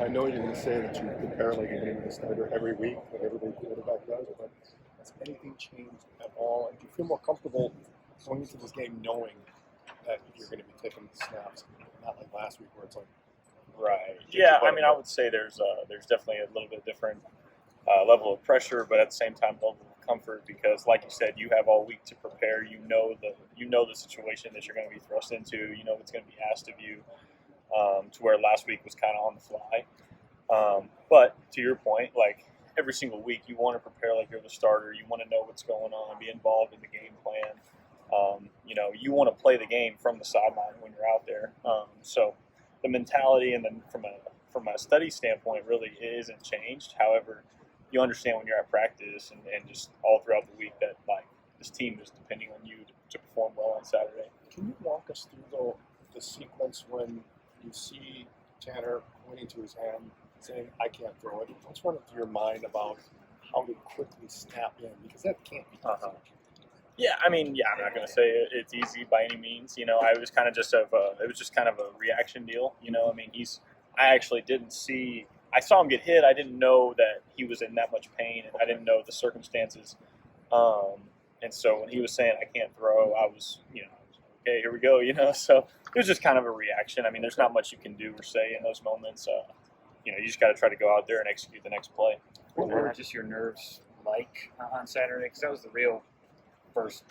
I know you're going to say that you prepare like you're going to be the starter every week, like every quarterback does, but has anything changed at all? And do you feel more comfortable going into this game knowing that you're going to be taking snaps, not like last week where it's like, right? Yeah, I mean, I would say there's definitely a little bit different level of pressure, but at the same time, level of comfort because, like you said, you have all week to prepare. You know the situation that you're going to be thrust into. You know what's going to be asked of you. To where last week was kind of on the fly. But to your point, like every single week, you want to prepare like you're the starter. You want to know what's going on, be involved in the game plan. You want to play the game from the sideline when you're out there. So the mentality and then from a study standpoint really isn't changed. However, you understand when you're at practice and just all throughout the week that like this team is depending on you to perform well on Saturday. Can you walk us through though the sequence when you see Tanner pointing to his hand saying, "I can't throw it"? What's running through your mind about how to quickly snap in? Because that can't be easy. Yeah, I mean, I'm not going to say it's easy by any means. I was kind of just it was just kind of a reaction deal. I mean, I actually didn't see. I saw him get hit. I didn't know that he was in that much pain, and I didn't know the circumstances. And so when he was saying I can't throw, I was, okay, here we go. So it was just kind of a reaction. I mean, there's not much you can do or say in those moments. You just got to try to go out there and execute the next play. What were just your nerves like on Saturday? Because that was the real first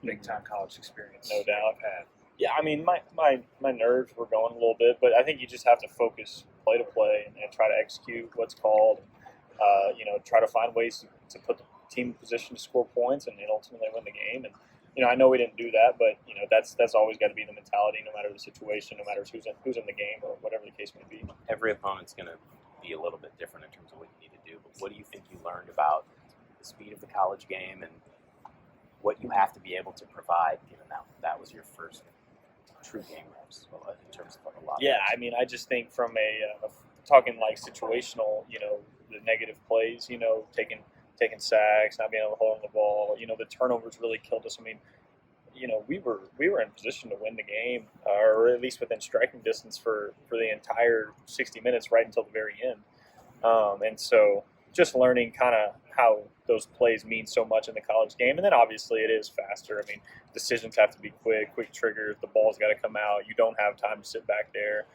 big-time college experience. No doubt. I've had. Yeah, I mean, my nerves were going a little bit, but I think you just have to focus play to play and try to execute what's called. Try to find ways to put the team in position to score points and ultimately win the game. And I know we didn't do that, but that's always got to be the mentality, no matter the situation, no matter who's in the game or whatever the case may be. Every opponent's going to be a little bit different in terms of what you need to do. But what do you think you learned about the speed of the college game and what you have to be able to provide, given that was your first true game reps in terms of a lot? Yeah, I mean, I just think from talking like situational, the negative plays, taking sacks, not being able to hold on the ball, the turnovers really killed us. I mean, we were in position to win the game, or at least within striking distance for the entire 60 minutes, right until the very end. And so just learning kind of how those plays mean so much in the college game. And then obviously it is faster. I mean, decisions have to be quick triggers. The ball's got to come out. You don't have time to sit back there.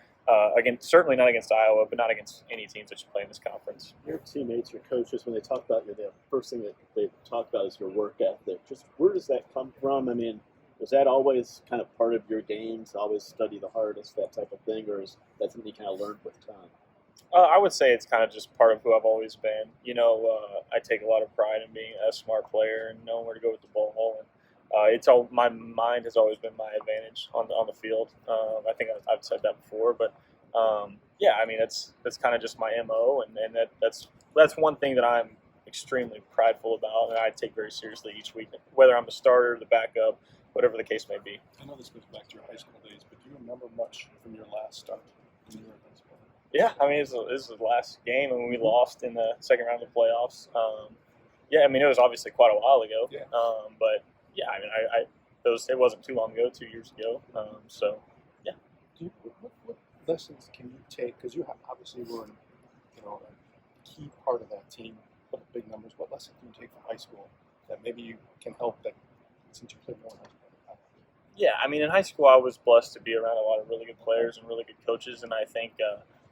Again, certainly not against Iowa, but not against any teams that you play in this conference. Your teammates, your coaches, when they talk about you, the first thing that they talk about is your work ethic. Just where does that come from? I mean, was that always kind of part of your games, always study the hardest, that type of thing, or is that something you kind of learned with time? I would say it's kind of just part of who I've always been. I take a lot of pride in being a smart player and knowing where to go with the ball. And my mind has always been my advantage on the field. I think I've said that before, but yeah, I mean that's kind of just my MO, and that's one thing that I'm extremely prideful about, and I take very seriously each week, whether I'm the starter, the backup, whatever the case may be. I know this goes back to your high school days, but do you remember much from your last start when you were in high school? Yeah, I mean, this was the last game, and we lost in the second round of the playoffs. Yeah, I mean, it was obviously quite a while ago. Yeah. But yeah, I mean, it wasn't too long ago, 2 years ago. So yeah. What lessons can you take? Because you obviously were a key part of that team, put up big numbers. What lessons can you take from high school that maybe you can help that since you played more in high school? Yeah, I mean, in high school, I was blessed to be around a lot of really good players and really good coaches, and I think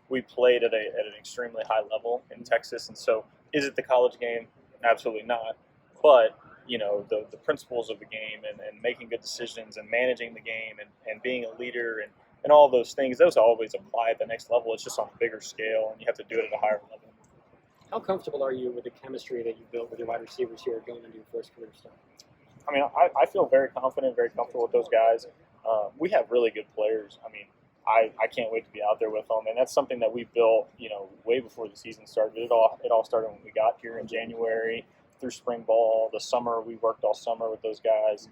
we played at an extremely high level in Texas. And so, is it the college game? Absolutely not. But the principles of the game and making good decisions and managing the game and being a leader and all those things, those always apply at the next level. It's just on a bigger scale, and you have to do it at a higher level. How comfortable are you with the chemistry that you built with your wide receivers here going into your first career start? I mean, I feel very confident, very comfortable with those guys. We have really good players. I mean, I can't wait to be out there with them, and that's something that we built, way before the season started. It all started when we got here in January through spring ball. The summer we worked all summer with those guys.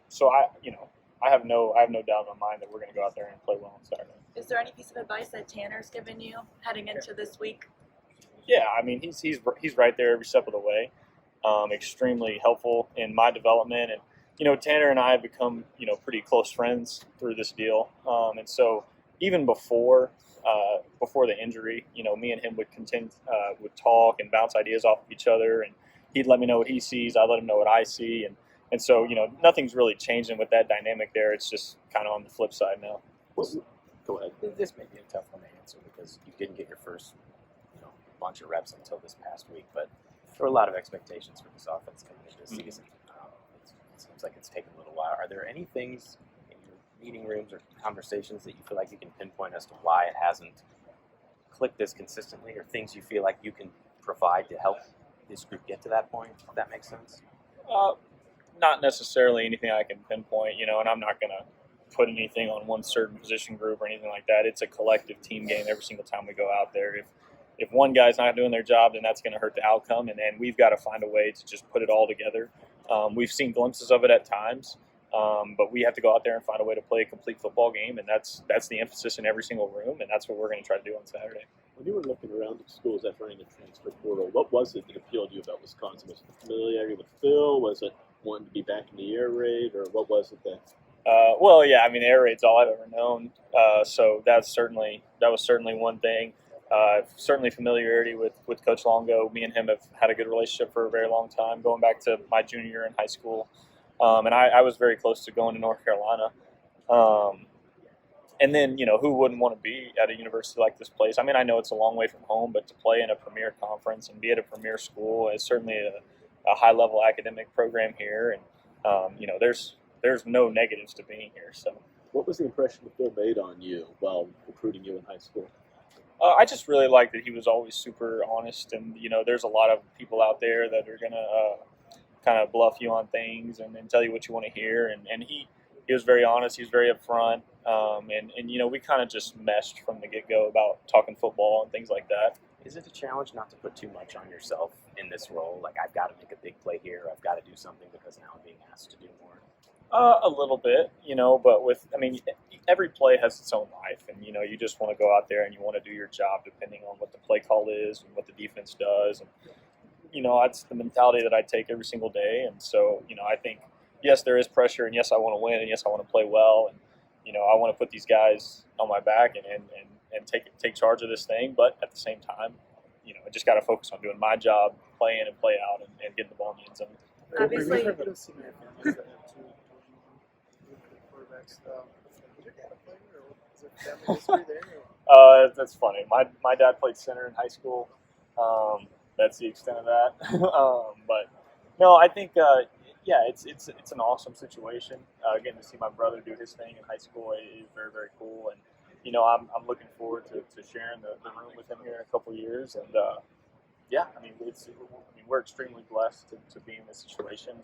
So I have no doubt in my mind that we're going to go out there and play well on Saturday. Is there any piece of advice that Tanner's given you heading into this week? Yeah, I mean he's right there every step of the way. Extremely helpful in my development, and Tanner and I have become pretty close friends through this deal. And so even before before the injury, me and him would talk and bounce ideas off of each other, and he'd let me know what he sees, I let him know what I see, and so nothing's really changing with that dynamic there. It's just kind of on the flip side now. Go ahead. This may be a tough one to answer because you didn't get your first bunch of reps until this past week, but there were a lot of expectations for this offense coming into the season. It seems like it's taken a little while. Are there any things in your meeting rooms or conversations that you feel like you can pinpoint as to why it hasn't clicked this consistently, or things you feel like you can provide to help this group get to that point, if that makes sense? Not necessarily anything I can pinpoint, and I'm not going to put anything on one certain position group or anything like that. It's a collective team game every single time we go out there. If one guy's not doing their job, then that's going to hurt the outcome, and then we've got to find a way to just put it all together. We've seen glimpses of it at times, but we have to go out there and find a way to play a complete football game, and that's the emphasis in every single room, and that's what we're going to try to do on Saturday. When you were looking around at schools after running the transfer portal, what was it that appealed to you about Wisconsin? Was it the familiarity with Phil? Was it wanting to be back in the air raid, or what was it that? Well, yeah, air raid's all I've ever known, so that was certainly one thing. Certainly familiarity with Coach Longo. Me and him have had a good relationship for a very long time, going back to my junior year in high school. And I was very close to going to North Carolina. And then, who wouldn't want to be at a university like this place? I know it's a long way from home, but to play in a premier conference and be at a premier school is certainly a high-level academic program here. And, there's no negatives to being here. So, what was the impression that Phil made on you while recruiting you in high school? I just really liked that he was always super honest, and there's a lot of people out there that are gonna kind of bluff you on things and tell you what you want to hear, and he was very honest. He was very upfront, and we kind of just meshed from the get-go about talking football and things like that. Is it a challenge not to put too much on yourself in this role? Like, I've got to make a big play here. I've got to do something because now I'm being asked to do more. A little bit, but every play has its own life, and you just want to go out there and you want to do your job depending on what the play call is and what the defense does, and that's the mentality that I take every single day. And so I think yes, there is pressure, and yes, I want to win, and yes, I want to play well, and I want to put these guys on my back and take charge of this thing, but at the same time, I just got to focus on doing my job, play in and play out, and getting the ball in the end zone. Obviously, That's funny. My dad played center in high school. That's the extent of that. But no, I think it's an awesome situation. Getting to see my brother do his thing in high school is very, very cool, and I'm looking forward to sharing the room with him here in a couple of years. And we're extremely blessed to be in this situation.